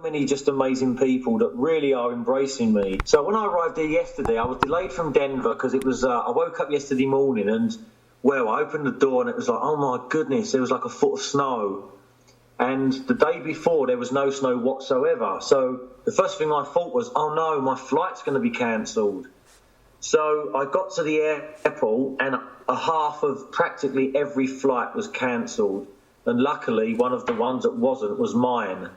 many just amazing people that really are embracing me. So when I arrived here yesterday, I was delayed from Denver because it was, I woke up yesterday morning and, well, I opened the door and it was like, oh my goodness, there was like a foot of snow. And the day before, there was no snow whatsoever. So the first thing I thought was, oh no, my flight's going to be cancelled. So I got to the airport and a half of practically every flight was cancelled. And luckily, one of the ones that wasn't was mine.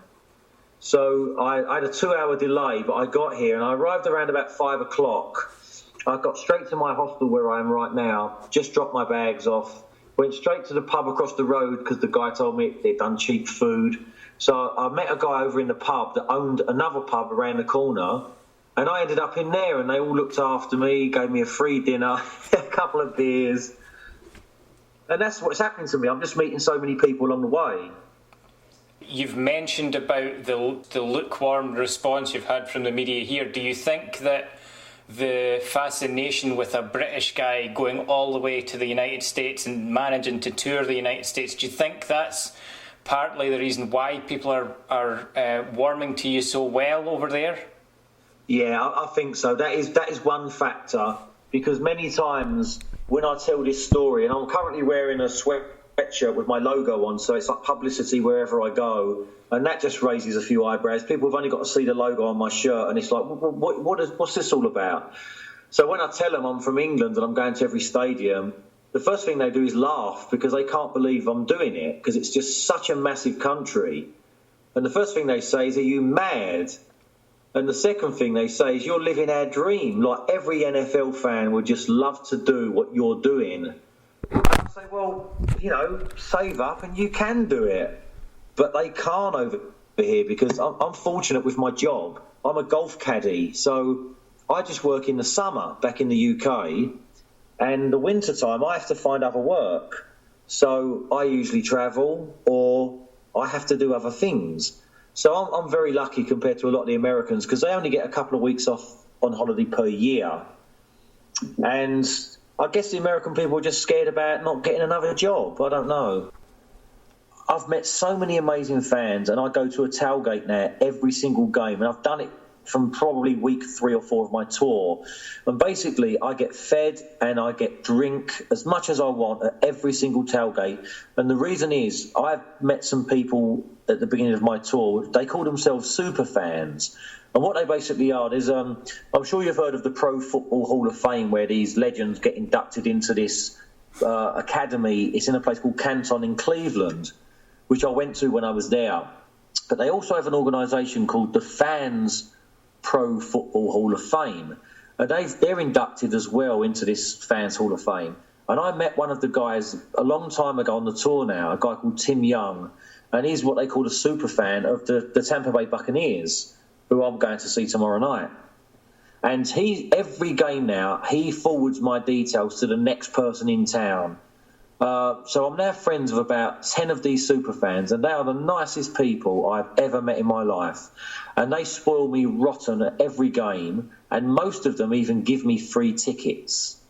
So I had a 2-hour delay, but I got here and I arrived around about 5 o'clock. I got straight to my hostel where I am right now, just dropped my bags off, went straight to the pub across the road because the guy told me they'd done cheap food. So I met a guy over in the pub that owned another pub around the corner, and I ended up in there and they all looked after me, gave me a free dinner, a couple of beers. And that's what's happening to me. I'm just meeting so many people along the way. You've mentioned about the lukewarm response you've had from the media here. Do you think that the fascination with a British guy going all the way to the United States and managing to tour the United States, do you think that's partly the reason why people are warming to you so well over there? Yeah, I think so. That is one factor, because many times when I tell this story, and I'm currently wearing a sweatshirt with my logo on, so it's like publicity wherever I go, and that just raises a few eyebrows. People have only got to see the logo on my shirt, and it's like, what's this all about? So when I tell them I'm from England and I'm going to every stadium, the first thing they do is laugh because they can't believe I'm doing it, because it's just such a massive country. And the first thing they say is, are you mad? And the second thing they say is, you're living our dream. Like every NFL fan would just love to do what you're doing. I say, well, save up and you can do it. But they can't over here because I'm fortunate with my job. I'm a golf caddy, so I just work in the summer back in the UK, and the winter time I have to find other work. So I usually travel or I have to do other things. So I'm very lucky compared to a lot of the Americans, because they only get a couple of weeks off on holiday per year. And I guess the American people are just scared about not getting another job. I don't know. I've met so many amazing fans, and I go to a tailgate now every single game, and I've done it from probably week 3 or 4 of my tour. And basically, I get fed and I get drink as much as I want at every single tailgate. And the reason is, I've met some people at the beginning of my tour, they call themselves super fans. And what they basically are is, I'm sure you've heard of the Pro Football Hall of Fame, where these legends get inducted into this academy. It's in a place called Canton in Cleveland, which I went to when I was there. But they also have an organisation called the Fans Pro Football Hall of Fame. And they're inducted as well into this Fans Hall of Fame. And I met one of the guys a long time ago on the tour now, a guy called Tim Young. And he's what they call a super fan of the Tampa Bay Buccaneers, who I'm going to see tomorrow night. And every game now, he forwards my details to the next person in town. So I'm now friends with about 10 of these super fans, and they are the nicest people I've ever met in my life. And they spoil me rotten at every game, and most of them even give me free tickets.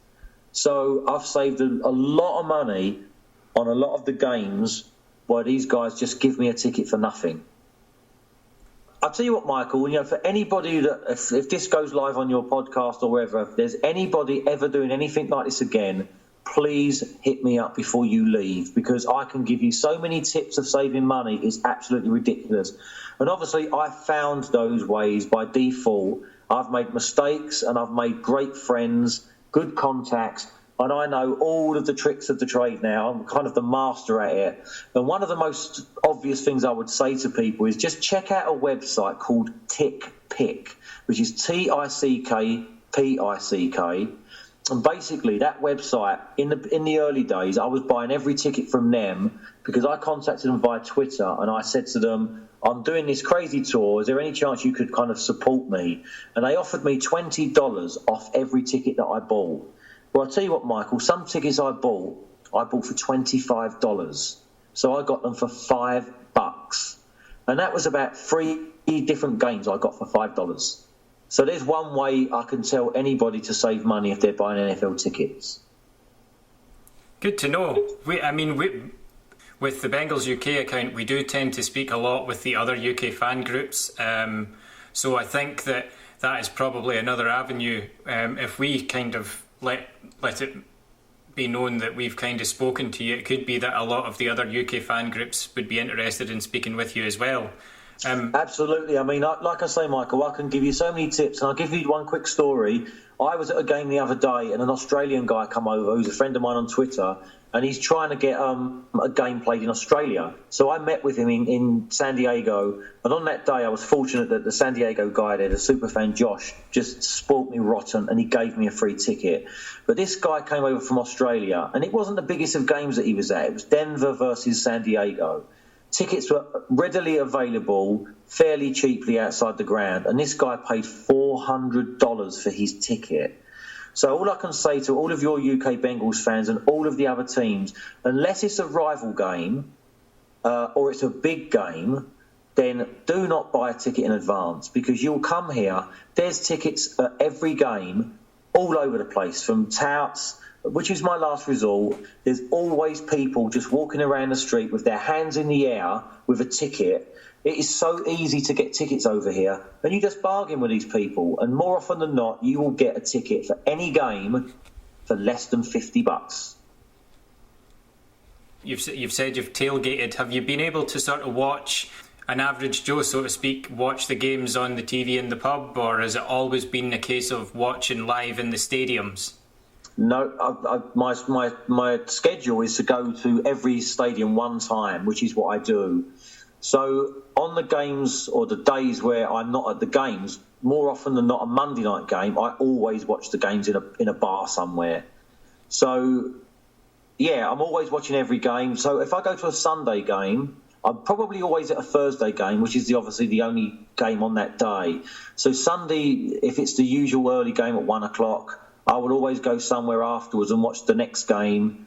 So I've saved a lot of money on a lot of the games where these guys just give me a ticket for nothing. I'll tell you what, Michael, for anybody that, if this goes live on your podcast or wherever, if there's anybody ever doing anything like this again, please hit me up before you leave, because I can give you so many tips of saving money. It's absolutely ridiculous. And obviously I found those ways by default. I've made mistakes and I've made great friends, good contacts, and I know all of the tricks of the trade now. I'm kind of the master at it. And one of the most obvious things I would say to people is just check out a website called TickPick, which is TickPick. And basically, that website, in the early days, I was buying every ticket from them because I contacted them via Twitter and I said to them, I'm doing this crazy tour. Is there any chance you could kind of support me? And they offered me $20 off every ticket that I bought. Well, I'll tell you what, Michael, some tickets I bought for $25. So I got them for $5. And that was about 3 different games I got for $5. So there's one way I can tell anybody to save money if they're buying NFL tickets. Good to know. With the Bengals UK account, we do tend to speak a lot with the other UK fan groups. So I think that is probably another avenue. If we kind of let it be known that we've kind of spoken to you, it could be that a lot of the other UK fan groups would be interested in speaking with you as well. Absolutely. I mean, like I say, Michael, I can give you so many tips, and I'll give you one quick story. I was at a game the other day, and an Australian guy come over, who's a friend of mine on Twitter, and he's trying to get a game played in Australia. So I met with him in San Diego, and on that day I was fortunate that the San Diego guy there, the superfan Josh, just spoilt me rotten, and he gave me a free ticket. But this guy came over from Australia, and it wasn't the biggest of games that he was at. It was Denver versus San Diego. Tickets were readily available, fairly cheaply outside the ground, and this guy paid $400 for his ticket. So all I can say to all of your UK Bengals fans and all of the other teams, unless it's a rival game or it's a big game, then do not buy a ticket in advance, because you'll come here, there's tickets at every game all over the place, from touts, which is my last resort. There's always people just walking around the street with their hands in the air with a ticket. It is so easy to get tickets over here, and you just bargain with these people, and more often than not, you will get a ticket for any game for less than $50. You've said you've tailgated. Have you been able to sort of watch an average Joe, so to speak, watch the games on the TV in the pub, or has it always been a case of watching live in the stadiums? No, my schedule is to go to every stadium one time, which is what I do. So on the games or the days where I'm not at the games, more often than not a Monday night game, I always watch the games in a bar somewhere. So, yeah, I'm always watching every game. So if I go to a Sunday game, I'm probably always at a Thursday game, which is obviously the only game on that day. So Sunday, if it's the usual early game at 1 o'clock, I would always go somewhere afterwards and watch the next game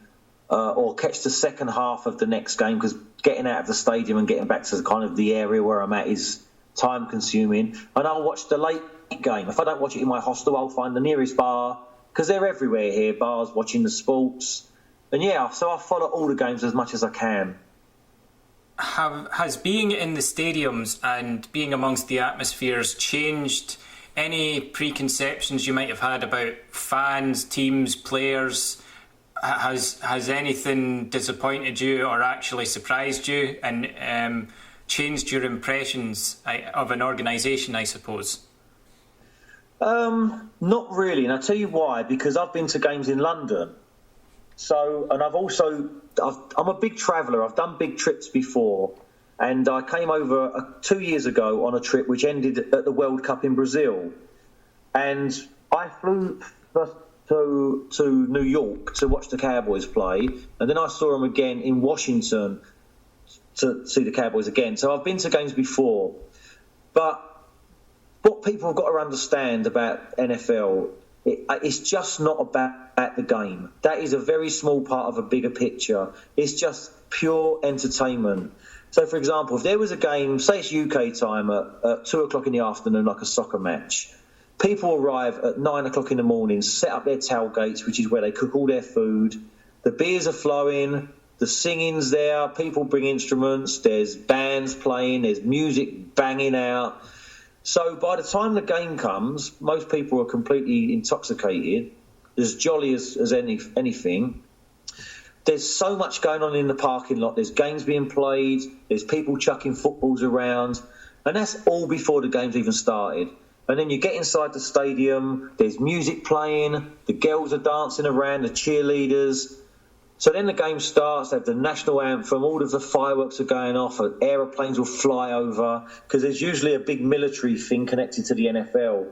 or catch the second half of the next game, because getting out of the stadium and getting back to kind of the area where I'm at is time consuming. And I'll watch the late game. If I don't watch it in my hostel, I'll find the nearest bar, because they're everywhere here, bars watching the sports. And yeah, so I follow all the games as much as I can. Has being in the stadiums and being amongst the atmospheres changed any preconceptions you might have had about fans, teams, players? Has anything disappointed you or actually surprised you and changed your impressions of an organisation, I suppose? Not really, and I'll tell you why. Because I've been to games in London. So, and I'm a big traveller. I've done big trips before. And I came over 2 years ago on a trip which ended at the World Cup in Brazil. And I flew first to New York to watch the Cowboys play. And then I saw them again in Washington to see the Cowboys again. So I've been to games before. But what people have got to understand about NFL, it's just not about the game. That is a very small part of a bigger picture. It's just pure entertainment. So, for example, if there was a game, say it's UK time at 2 o'clock in the afternoon, like a soccer match, people arrive at 9 o'clock in the morning, set up their tailgates, which is where they cook all their food. The beers are flowing, the singing's there, people bring instruments, there's bands playing, there's music banging out. So by the time the game comes, most people are completely intoxicated, as jolly as anything. There's so much going on in the parking lot. There's games being played. There's people chucking footballs around. And that's all before the game's even started. And then you get inside the stadium. There's music playing. The girls are dancing around, the cheerleaders. So then the game starts. They have the national anthem. All of the fireworks are going off. Aeroplanes will fly over, because there's usually a big military thing connected to the NFL.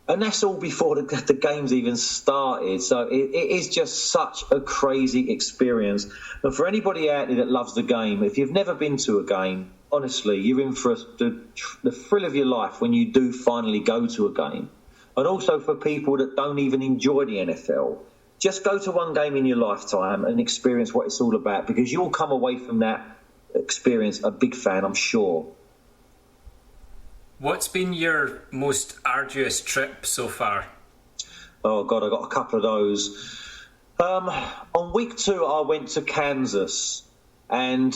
And that's all before the game's even started. So it is just such a crazy experience. And for anybody out there that loves the game, if you've never been to a game, honestly, you're in for the thrill of your life when you do finally go to a game. And also for people that don't even enjoy the NFL, just go to one game in your lifetime and experience what it's all about, because you'll come away from that experience a big fan, I'm sure. What's been your most arduous trip so far? Oh, God, I got a couple of those. On week 2, I went to Kansas. And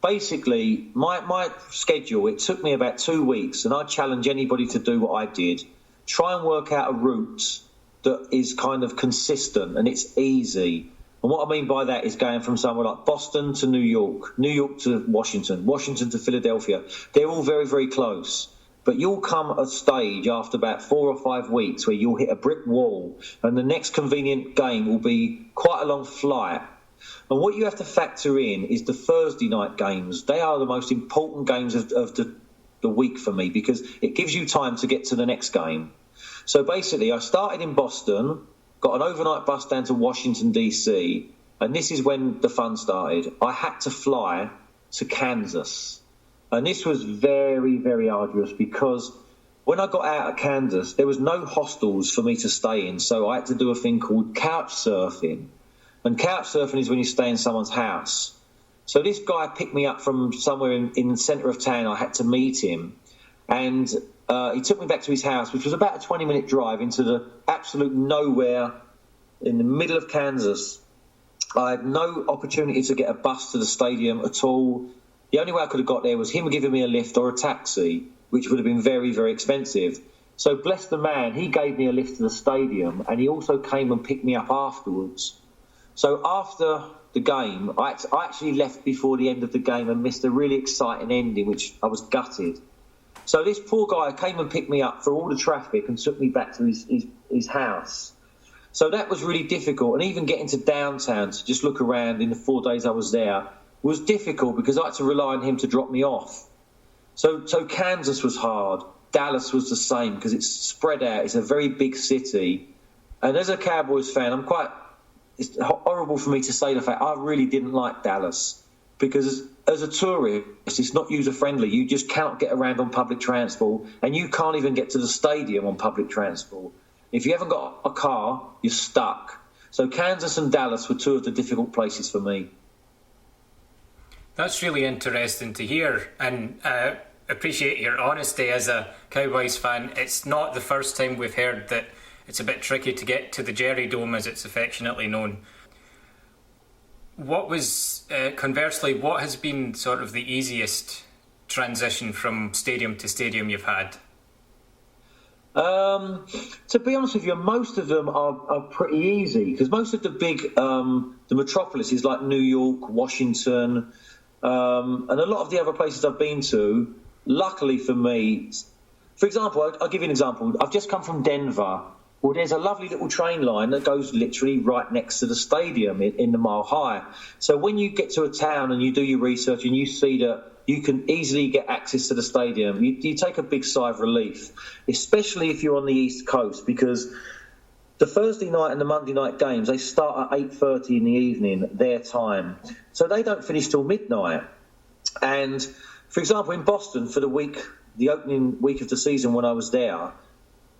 basically, my schedule, it took me about 2 weeks, and I challenge anybody to do what I did. Try and work out a route that is kind of consistent and it's easy. And what I mean by that is going from somewhere like Boston to New York, New York to Washington, Washington to Philadelphia. They're all very, very close. But you'll come a stage after about 4 or 5 weeks where you'll hit a brick wall, and the next convenient game will be quite a long flight. And what you have to factor in is the Thursday night games. They are the most important games of the week for me, because it gives you time to get to the next game. So basically, I started in Boston, got an overnight bus down to Washington, D.C., and this is when the fun started. I had to fly to Kansas. And this was very, very arduous, because when I got out of Kansas, there was no hostels for me to stay in. So I had to do a thing called couch surfing. And couch surfing is when you stay in someone's house. So this guy picked me up from somewhere in the centre of town. I had to meet him. And he took me back to his house, which was about a 20-minute drive into the absolute nowhere in the middle of Kansas. I had no opportunity to get a bus to the stadium at all. The only way I could have got there was him giving me a lift or a taxi, which would have been very, very expensive. So bless the man, he gave me a lift to the stadium, and he also came and picked me up afterwards. So after the game, I actually left before the end of the game and missed a really exciting ending, which I was gutted. So this poor guy came and picked me up for all the traffic and took me back to his house. So that was really difficult. And even getting to downtown to just look around in the 4 days I was there was difficult, because I had to rely on him to drop me off. So Kansas was hard. Dallas was the same, because it's spread out. It's a very big city. And as a Cowboys fan, it's horrible for me to say the fact I really didn't like Dallas, because as a tourist, it's not user-friendly. You just cannot get around on public transport, and you can't even get to the stadium on public transport. If you haven't got a car, you're stuck. So Kansas and Dallas were two of the difficult places for me. That's really interesting to hear, and appreciate your honesty as a Cowboys fan. It's not the first time we've heard that it's a bit tricky to get to the Jerry Dome, as it's affectionately known. What was, conversely, what has been sort of the easiest transition from stadium to stadium you've had? To be honest with you, most of them are pretty easy, because most of the big, the metropolises like New York, Washington, and a lot of the other places I've been to, luckily for me, for example, I'll give you an example. I've just come from Denver. Well, there's a lovely little train line that goes literally right next to the stadium in the Mile High. So when you get to a town and you do your research and you see that you can easily get access to the stadium, you take a big sigh of relief, especially if you're on the East Coast, because the Thursday night and the Monday night games, they start at 8:30 in the evening, their time. So they don't finish till midnight. And, for example, in Boston, for the opening week of the season when I was there,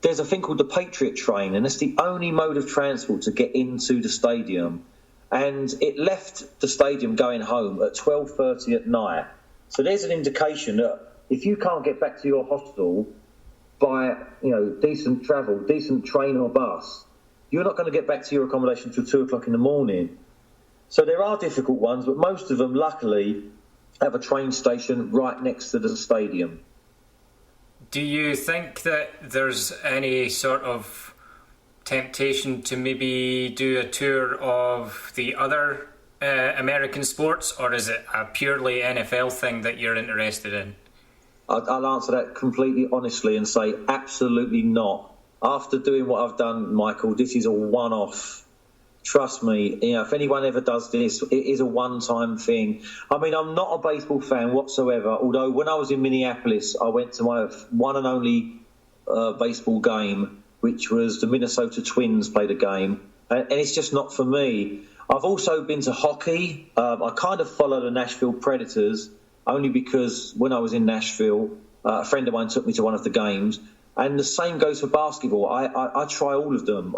there's a thing called the Patriot train, and it's the only mode of transport to get into the stadium. And it left the stadium going home at 12:30 at night. So there's an indication that if you can't get back to your hostel by, decent travel, decent train or bus, you're not going to get back to your accommodation until 2 o'clock in the morning. So there are difficult ones, but most of them, luckily, have a train station right next to the stadium. Do you think that there's any sort of temptation to maybe do a tour of the other American sports, or is it a purely NFL thing that you're interested in? I'll answer that completely honestly and say absolutely not. After doing what I've done, Michael, this is a one-off. Trust me, if anyone ever does this, it is a one-time thing. I mean, I'm not a baseball fan whatsoever, although when I was in Minneapolis, I went to my one and only baseball game, which was the Minnesota Twins played a game, and it's just not for me. I've also been to hockey. I kind of follow the Nashville Predators, only because when I was in Nashville, a friend of mine took me to one of the games, and the same goes for basketball. I try all of them.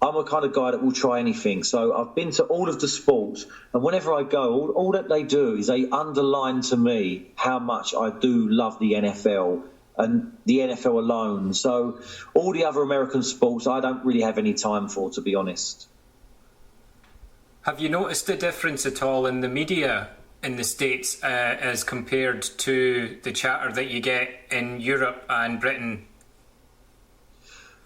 I'm a kind of guy that will try anything. So I've been to all of the sports, and whenever I go, all that they do is they underline to me how much I do love the NFL and the NFL alone. So all the other American sports, I don't really have any time for, to be honest. Have you noticed a difference at all in the media in the States as compared to the chatter that you get in Europe and Britain?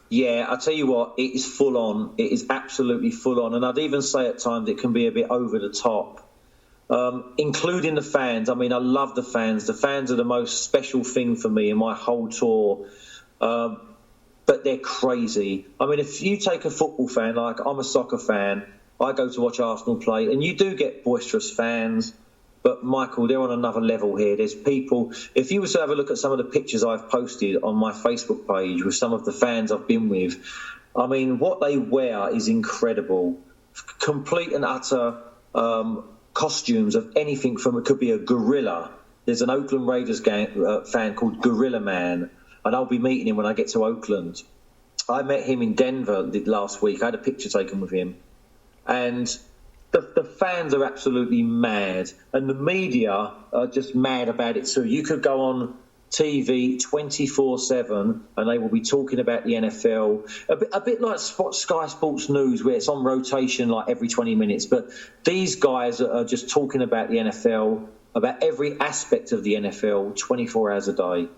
Yeah, I tell you what, it is full on. It is absolutely full on. And I'd even say at times it can be a bit over the top, including the fans. I mean, I love the fans. The fans are the most special thing for me in my whole tour. But they're crazy. I mean, if you take a football fan, like I'm a soccer fan, I go to watch Arsenal play, and you do get boisterous fans. But Michael, they're on another level here. There's people. If you were to have a look at some of the pictures I've posted on my Facebook page with some of the fans I've been with, I mean, what they wear is incredible. Complete and utter costumes of anything from, it could be a gorilla. There's an Oakland Raiders fan called Gorilla Man, and I'll be meeting him when I get to Oakland. I met him in Denver last week. I had a picture taken with him, and the fans are absolutely mad, and the media are just mad about it too. You could go on TV 24/7 and they will be talking about the NFL, a bit like Sky Sports News, where it's on rotation like every 20 minutes. But these guys are just talking about the NFL, about every aspect of the NFL 24 hours a day.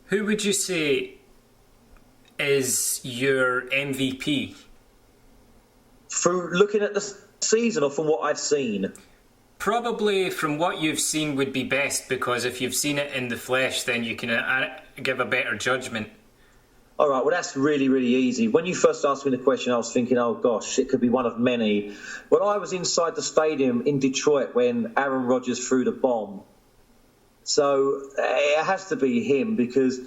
Who would you say is your MVP? Through looking at the season, or from what I've seen? Probably from what you've seen would be best, because if you've seen it in the flesh, then you can give a better judgment. All right, well, that's really, really easy. When you first asked me the question, I was thinking, oh, gosh, it could be one of many. When I was inside the stadium in Detroit when Aaron Rodgers threw the bomb, so it has to be him, because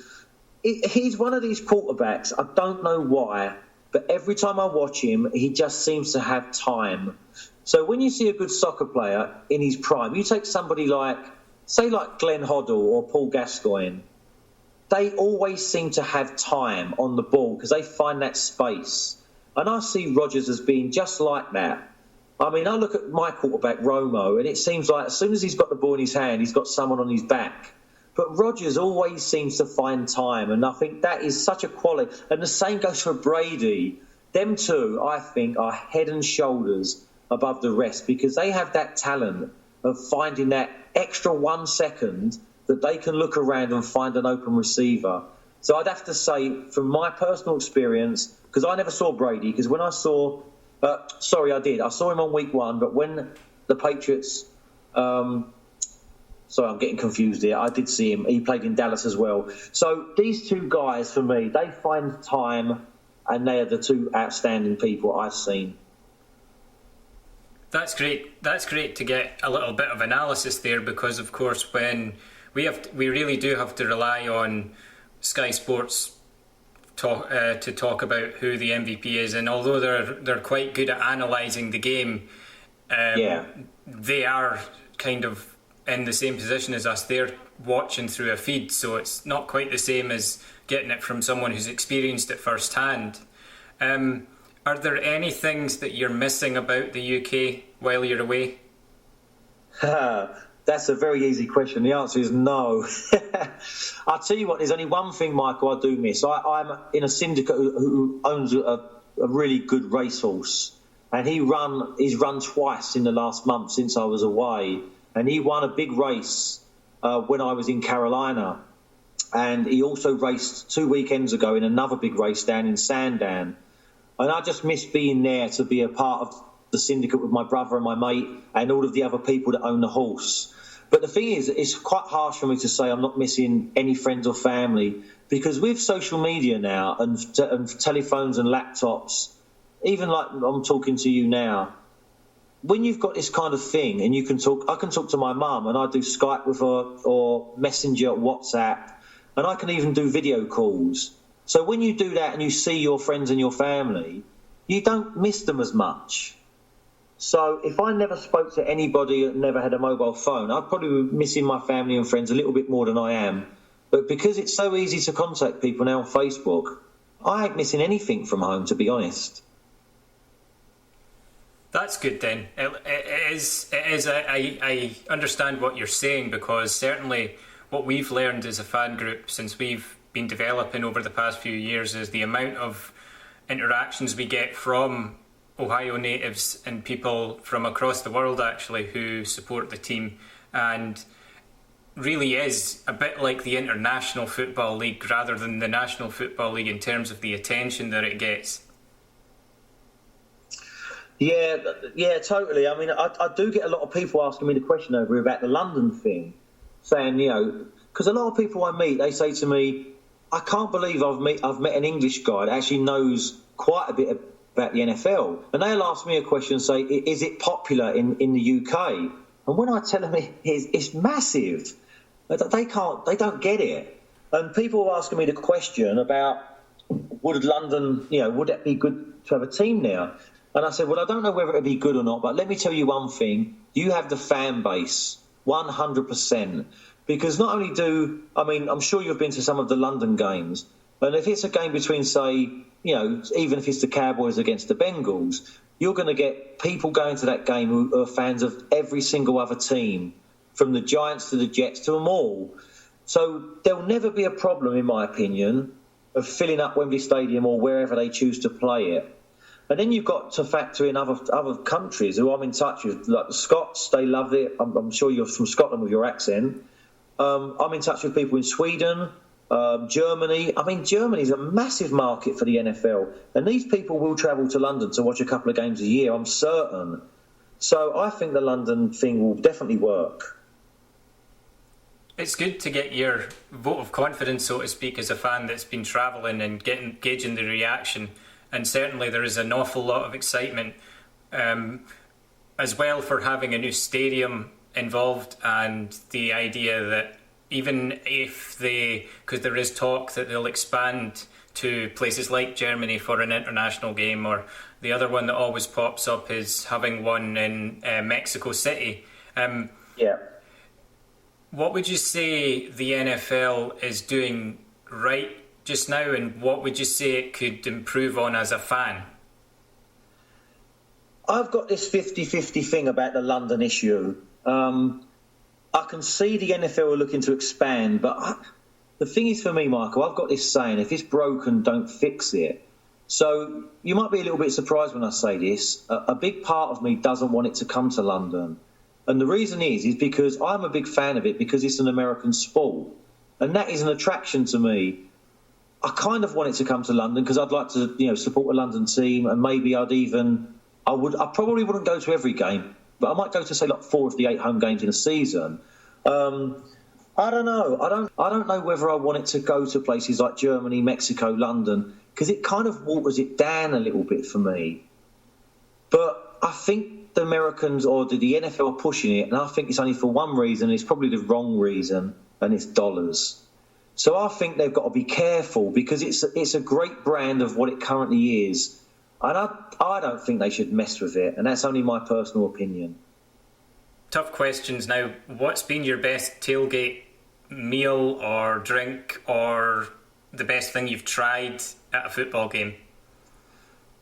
he's one of these quarterbacks. I don't know why, but every time I watch him, he just seems to have time. So when you see a good soccer player in his prime, you take somebody like, say, like Glenn Hoddle or Paul Gascoigne, they always seem to have time on the ball because they find that space. And I see Rodgers as being just like that. I mean, I look at my quarterback, Romo, and it seems like as soon as he's got the ball in his hand, he's got someone on his back. But Rodgers always seems to find time, and I think that is such a quality. And the same goes for Brady. Them two, I think, are head and shoulders above the rest, because they have that talent of finding that extra 1 second that they can look around and find an open receiver. So I'd have to say, from my personal experience, because I never saw Brady, because when I saw... I did. I saw him on week 1, but when the Patriots... Sorry, I'm getting confused here. I did see him. He played in Dallas as well. So these two guys, for me, they find time, and they are the two outstanding people I've seen. That's great. That's great to get a little bit of analysis there, because, of course, when we really do have to rely on Sky Sports to talk about who the MVP is, and although they're quite good at analysing the game, they are kind of in the same position as us. They're watching through a feed, so it's not quite the same as getting it from someone who's experienced it firsthand. Are there any things that you're missing about the UK while you're away? That's a very easy question. The answer is no. I'll tell you what, there's only one thing, Michael, I do miss. I'm in a syndicate who owns a really good racehorse, and he's run twice in the last month since I was away. And he won a big race when I was in Carolina. And he also raced 2 weekends ago in another big race down in Sandown. And I just miss being there to be a part of the syndicate with my brother and my mate and all of the other people that own the horse. But the thing is, it's quite harsh for me to say I'm not missing any friends or family, because with social media now and telephones and laptops, even like I'm talking to you now, when you've got this kind of thing and you can talk, I can talk to my mum and I do Skype with her or Messenger, WhatsApp, and I can even do video calls. So when you do that and you see your friends and your family, you don't miss them as much. So if I never spoke to anybody and never had a mobile phone, I'd probably be missing my family and friends a little bit more than I am. But because it's so easy to contact people now on Facebook, I ain't missing anything from home, to be honest. That's good then. It is. I understand what you're saying, because certainly what we've learned as a fan group since we've been developing over the past few years is the amount of interactions we get from Ohio natives and people from across the world actually who support the team, and really is a bit like the International Football League rather than the National Football League in terms of the attention that it gets. Yeah, totally. I mean, I do get a lot of people asking me the question over about the London thing, saying, because a lot of people I meet, they say to me, I can't believe I've met an English guy that actually knows quite a bit about the NFL. And they'll ask me a question and say, is it popular in the UK? And when I tell them it's massive, they don't get it. And people are asking me the question about, would London, would it be good to have a team there? And I said, well, I don't know whether it'd be good or not, but let me tell you one thing. You have the fan base, 100%. Because not only I'm sure you've been to some of the London games, and if it's a game between, say, even if it's the Cowboys against the Bengals, you're going to get people going to that game who are fans of every single other team, from the Giants to the Jets to them all. So there'll never be a problem, in my opinion, of filling up Wembley Stadium or wherever they choose to play it. And then you've got to factor in other countries who I'm in touch with, like the Scots. They love it. I'm sure you're from Scotland with your accent. I'm in touch with people in Sweden, Germany. I mean, Germany's a massive market for the NFL. And these people will travel to London to watch a couple of games a year, I'm certain. So I think the London thing will definitely work. It's good to get your vote of confidence, so to speak, as a fan that's been travelling and gauging the reaction. And certainly there is an awful lot of excitement as well for having a new stadium involved, and the idea that even if because there is talk that they'll expand to places like Germany for an international game, or the other one that always pops up is having one in Mexico City. What would you say the NFL is doing right just now, and what would you say it could improve on as a fan? I've got this 50-50 thing about the London issue. I can see the NFL are looking to expand, but the thing is for me, Michael, I've got this saying, if it's broken, don't fix it. So you might be a little bit surprised when I say this. A big part of me doesn't want it to come to London. And the reason is because I'm a big fan of it because it's an American sport. And that is an attraction to me. I kind of want it to come to London because I'd like to, support a London team, and maybe I probably wouldn't go to every game, but I might go to, say, like 4 of the 8 home games in a season. I don't know. I don't know whether I want it to go to places like Germany, Mexico, London, because it kind of waters it down a little bit for me. But I think the Americans or the NFL are pushing it, and I think it's only for one reason. It's probably the wrong reason, and it's dollars. So I think they've got to be careful because it's a great brand of what it currently is. And I don't think they should mess with it, and that's only my personal opinion. Tough questions now. What's been your best tailgate meal or drink, or the best thing you've tried at a football game?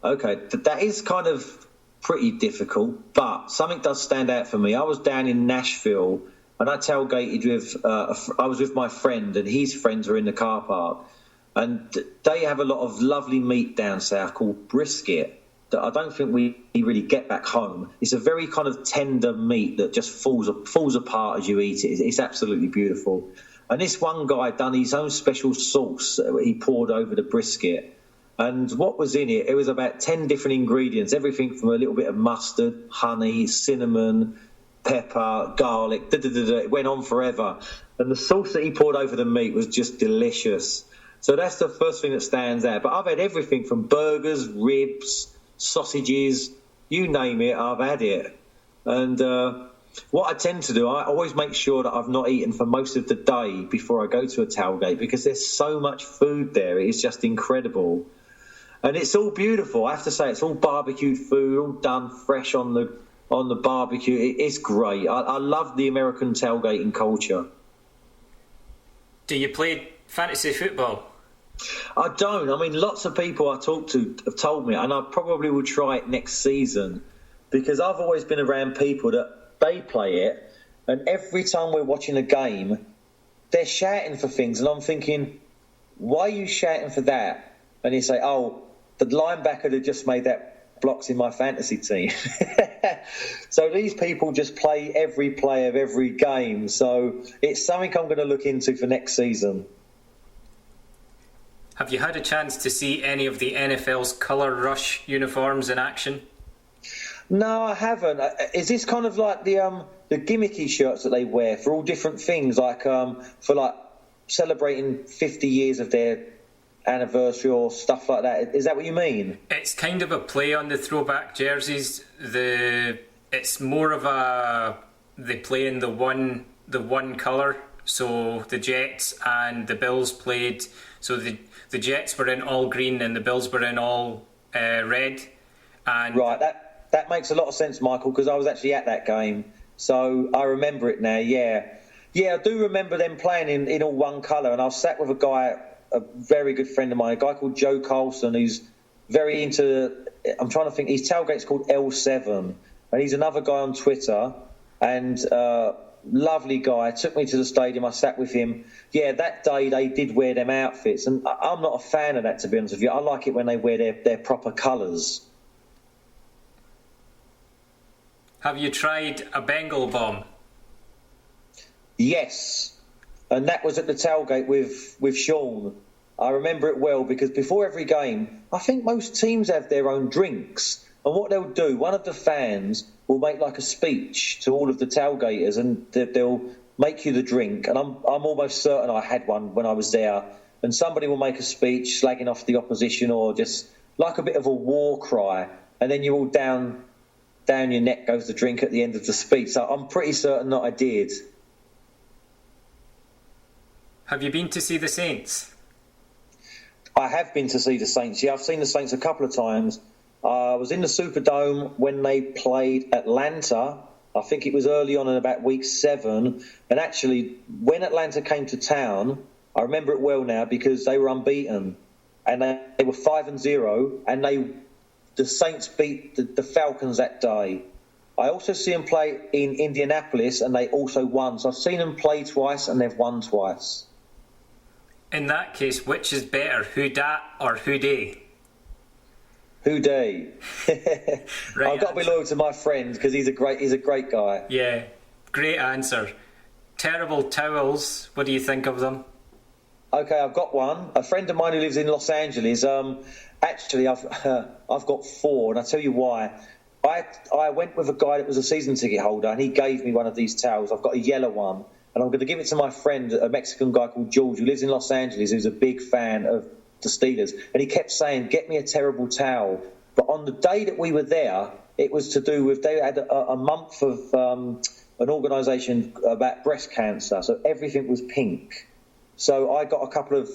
Okay, that is kind of pretty difficult, but something does stand out for me. I was down in Nashville, and I tailgated with, I was with my friend, and his friends were in the car park. And they have a lot of lovely meat down south called brisket that I don't think we really get back home. It's a very kind of tender meat that just falls apart as you eat it. It's absolutely beautiful. And this one guy done his own special sauce that he poured over the brisket. And what was in it? It was about 10 different ingredients, everything from a little bit of mustard, honey, cinnamon, pepper, garlic. It went on forever. And the sauce that he poured over the meat was just delicious. So that's the first thing that stands out. But I've had everything from burgers, ribs, sausages, you name it, I've had it. And what I tend to do, I always make sure that I've not eaten for most of the day before I go to a tailgate because there's so much food there. It's just incredible. And it's all beautiful. I have to say, it's all barbecued food, all done fresh on the barbecue. It's great. I love the American tailgating culture. Do you play fantasy football? I don't. I mean, lots of people I talk to have told me, and I probably will try it next season because I've always been around people that they play it, and every time we're watching a game, they're shouting for things, and I'm thinking, why are you shouting for that? And you say, oh, the linebacker that just made that blocks in my fantasy team. So these people just play every play of every game. So it's something I'm going to look into for next season. Have you had a chance to see any of the NFL's colour rush uniforms in action? No, I haven't. Is this kind of like the gimmicky shirts that they wear for all different things, like for like celebrating 50 years of their anniversary or stuff like that? Is that what you mean? It's kind of a play on the throwback jerseys. It's more of they play in the one colour. So the Jets and the Bills played. So the Jets were in all green and the Bills were in all red. And right, that makes a lot of sense, Michael, because I was actually at that game, so I remember it now. Yeah, I do remember them playing in all one colour, and I was sat with a very good friend of mine, a guy called Joe Carlson, who's very into. I'm trying to think. His tailgate's called L7, and he's another guy on Twitter, and lovely guy. Took me to the stadium. I sat with him. Yeah, that day they did wear them outfits, and I'm not a fan of that, to be honest with you. I like it when they wear their proper colours. Have you tried a Bengal bomb? Yes, and that was at the tailgate with Sean. I remember it well because before every game, I think most teams have their own drinks. And what they'll do, one of the fans will make like a speech to all of the tailgaters, and they'll make you the drink. And I'm almost certain I had one when I was there. And somebody will make a speech slagging off the opposition or just like a bit of a war cry. And then you're all down your neck goes the drink at the end of the speech. So I'm pretty certain that I did. Have you been to see the Saints? I have been to see the Saints. Yeah, I've seen the Saints a couple of times. I was in the Superdome when they played Atlanta. I think it was early on in about week 7. And actually, when Atlanta came to town, I remember it well now because they were unbeaten. And they were 5-0, and the Saints beat the Falcons that day. I also see them play in Indianapolis, and they also won. So I've seen them play twice, and they've won twice. In that case, which is better, who dat or who dey? Who dey? Right, I've got to be loyal to my friend because he's a great guy. Yeah, great answer. Terrible towels. What do you think of them? Okay, I've got one. A friend of mine who lives in Los Angeles. Actually, I've got 4, and I'll tell you why. I went with a guy that was a season ticket holder, and he gave me one of these towels. I've got a yellow one, and I'm going to give it to my friend, a Mexican guy called George, who lives in Los Angeles, who's a big fan of the Steelers. And he kept saying, get me a terrible towel. But on the day that we were there, it was to do with, they had a month of an organisation about breast cancer, so everything was pink. So I got a couple of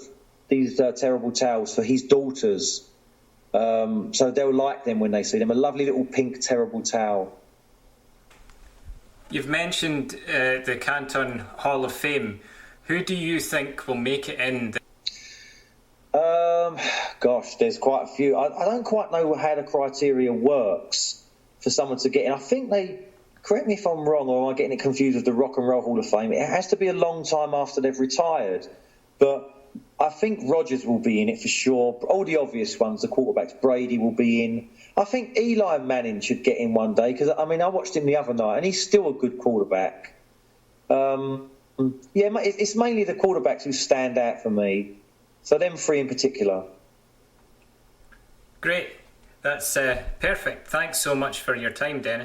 these terrible towels for his daughters. So they'll like them when they see them. A lovely little pink terrible towel. You've mentioned the Canton Hall of Fame. Who do you think will make it in? Gosh, there's quite a few. I don't quite know how the criteria works for someone to get in. I think correct me if I'm wrong, or am I getting it confused with the Rock and Roll Hall of Fame? It has to be a long time after they've retired. But I think Rodgers will be in it for sure. All the obvious ones, the quarterbacks, Brady will be in. I think Eli Manning should get in one day because, I watched him the other night and he's still a good quarterback. It's mainly the quarterbacks who stand out for me. So them 3 in particular. Great. That's perfect. Thanks so much for your time, Dennis.